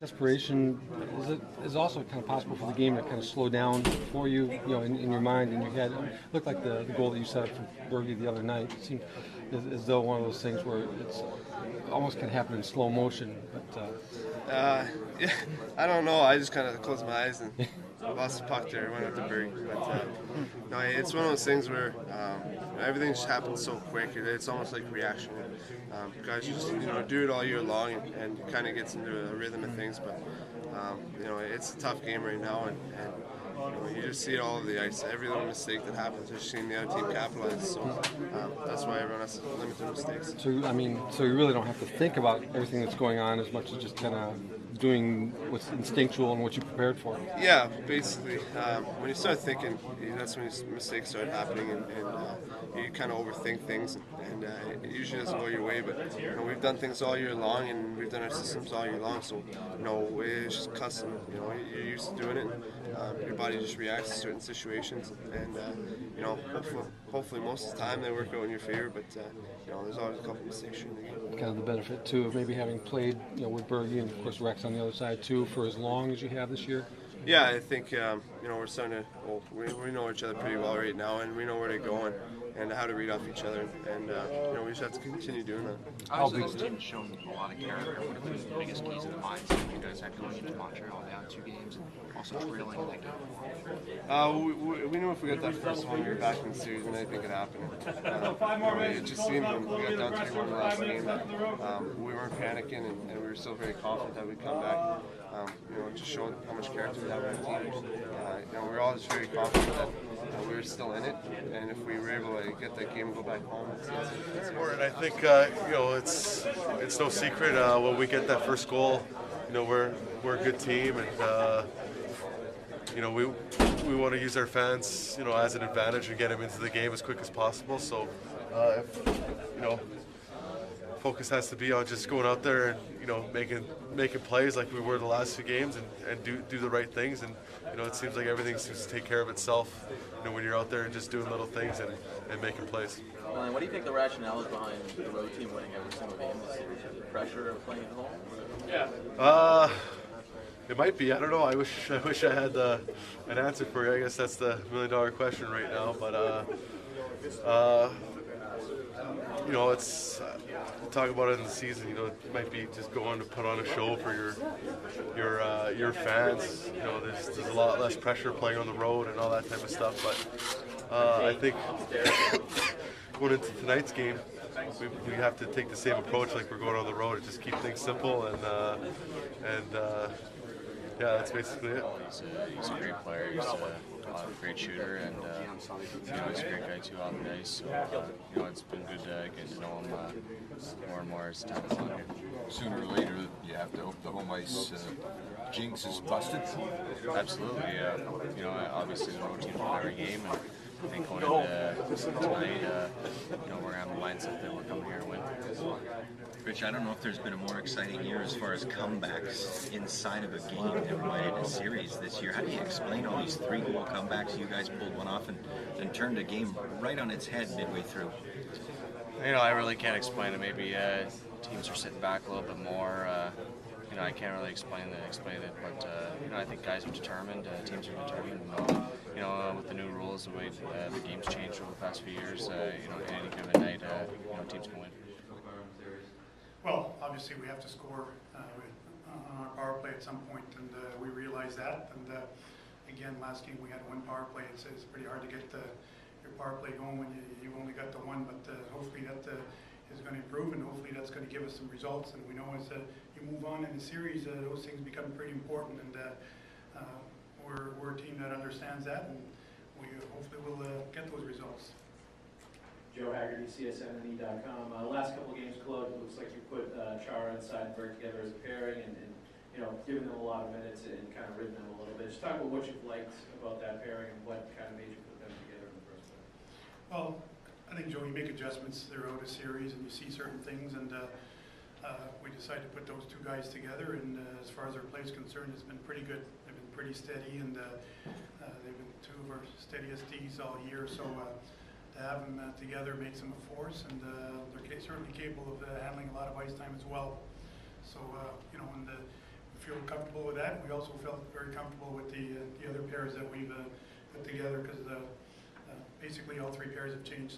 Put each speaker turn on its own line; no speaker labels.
Desperation is also kind of possible for the game to kind of slow down for you, in your mind and your head. It looked like the goal that you set up for Bergie the other night. It seemed as though one of those things where it's almost can happen in slow motion. But
yeah, I don't know. I just kind of closed my eyes and lost the puck there. Went out to Bergie. But no, it's one of those things where everything just happens so quick. It's almost like reaction. Guys just do it all year long and kind of gets into a rhythm of things. But it's a tough game right now, and you just see it all over the ice. Every little mistake that happens, you're seeing the other team capitalize. So that's why everyone has to limit their mistakes.
So you really don't have to think about everything that's going on as much as just kind of doing what's instinctual and what you prepared for.
Yeah, basically. When you start thinking, that's when mistakes start happening, and you kind of overthink things, and it usually doesn't go your way. But we've done things all year long, and we've done our systems all year long. So it's just custom. You're used to doing it. Your body just reacts to certain situations, and hopefully most of the time they work out in your favor. But there's always a couple mistakes in the game.
Kind of the benefit too of maybe having played with Bergie and of course Rex on the other side too for as long as you have this year.
Yeah, I think we're starting to. We know each other pretty well right now, and we know where to go and how to read off each other, and we just have to continue doing that.
Obviously, this team has shown a lot of character. What have been the biggest keys to the mindset you guys had going into Montreal down 2 games and also trailing in that game?
We knew if we got that first one, we were back in the series, and anything could happen. It just seemed when we got down 3-1 the last game that we weren't panicking, and we were still very confident that we'd come back. Just showing how much character we have on the team. We were all just very confident that we were still in it, and if we were able to get that game and go back home, it's
important. I think it's no secret when we get that first goal. We're a good team, and we want to use our fans as an advantage and get them into the game as quick as possible. So focus has to be on just going out there and making plays like we were the last 2 games and do the right things, and it seems like everything seems to take care of itself when you're out there and just doing little things and making plays.
What do you think the rationale is behind the road team winning every single game this series? Is it pressure of playing at home?
It might be. I don't know. I wish I had an answer for you. I guess that's the $1 million question right now. But it's we'll talk about it in the season. It might be just going to put on a show for your fans. There's a lot less pressure playing on the road and all that type of stuff. But I think going into tonight's game, we have to take the same approach like we're going on the road and just keep things simple and yeah, that's basically it.
He's a great player. He's a great shooter, and he's a great guy too on the ice. So, it's been good getting to know him more and more as time goes on here.
Sooner or later, you have to hope the home ice jinx is busted.
Absolutely. Obviously the road team's won every game, and I think going into tonight, we're gonna have the mindset that we're coming here to win.
Rich, I don't know if there's been a more exciting year as far as comebacks inside of a game, never mind in a series this year. How do you explain all these 3-goal comebacks? You guys pulled one off and turned a game right on its head midway through.
I really can't explain it. Maybe teams are sitting back a little bit more. I can't really explain it, but I think guys are determined. Teams are determined. With the new rules, the way the game's changed over the past few years, any given night, teams can win.
Well, obviously we have to score on our power play at some point, and we realize that. And again, last game we had 1 power play. It's pretty hard to get your power play going when you've only got the 1. But hopefully that is going to improve, and hopefully that's going to give us some results. And we know as you move on in the series, those things become pretty important. And we're a team that understands that, and we hopefully will get those results.
Joe Haggerty, CSNNE.com. Last couple of games, Claude, it looks like you put Chara and Seidenberg together as a pairing, and given them a lot of minutes and kind of ridden them a little bit. Just talk about what you've liked about that pairing and what kind of made you put them together in the first place.
Well, I think, Joe, you make adjustments throughout a series, and you see certain things, and we decided to put those 2 guys together. And as far as our play is concerned, it's been pretty good. They've been pretty steady, and they've been 2 of our steadiest Ds all year. So. To have them together makes them a force, and they're certainly capable of handling a lot of ice time as well. So, when the feel comfortable with that. We also felt very comfortable with the other pairs that we've put together because basically all three pairs have changed